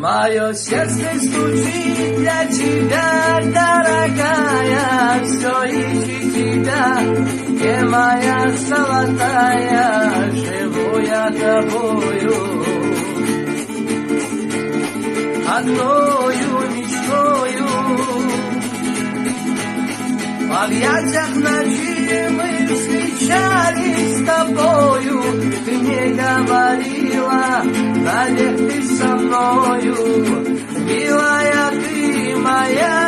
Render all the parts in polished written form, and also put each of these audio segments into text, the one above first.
Мое сердце стучит для тебя, дорогая, все ищет тебя, где моя золотая, живу я тобою. Одною мечтою в объятиях ночи мы встречались с тобою. Ты мне говорила, навек ты со мною, милая ты моя,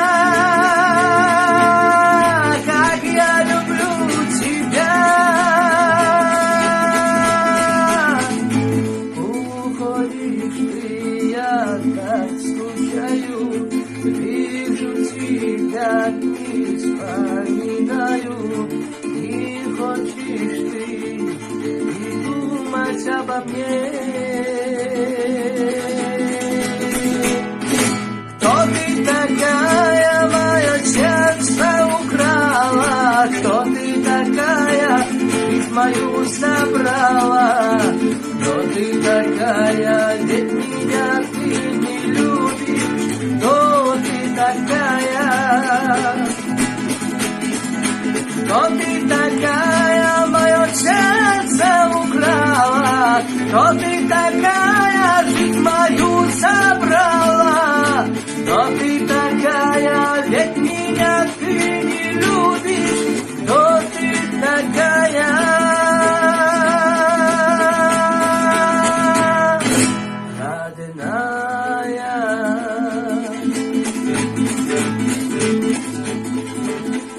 как я люблю тебя. Уходишь ты, я так скучаю, вижу тебя, не вспоминаю. Не хочешь ты и думать обо мне. Кто ты такая, мое сердце украла? Кто ты такая, жизнь мою забрала? Кто ты такая, ведь меня ты не любишь? Кто ты такая? Кто ты такая, мое сердце украла? Кто ты такая, жизнь мою забрала? Кто ты такая, ведь меня ты не любишь? Кто ты такая? Родная.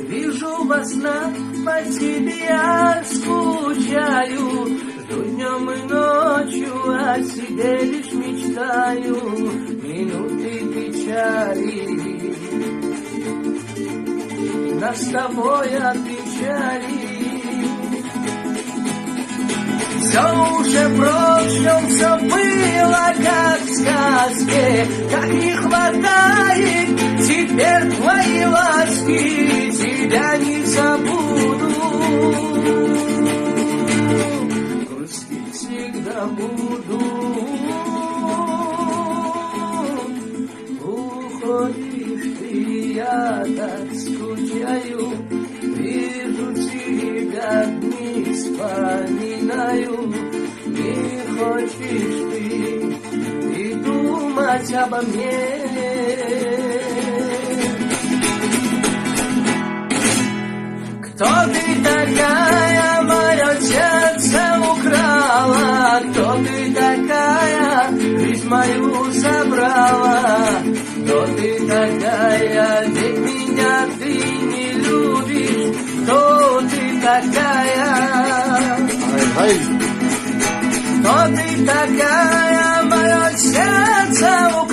Вижу во снах, по тебе я скучаю, жду днем и ночью, о себе лишь мечтаю. Минуты печали нас с тобой отвечали. Все уже в прошлом, все было как в сказке, как не хватает теперь твоей ласки, тебя не забуду, грустить всегда буду. Уходишь ты, я так скучаю, вижу тебя, дни вспоминаю. Не хочешь ты и думать обо мне. Кто ты такая, мое сердце украла? Кто ты такая, жизнь мою забрала? Кто ты такая, ведь меня ты не любишь? Кто ты такая? Кто ты такая, мое сердце украла?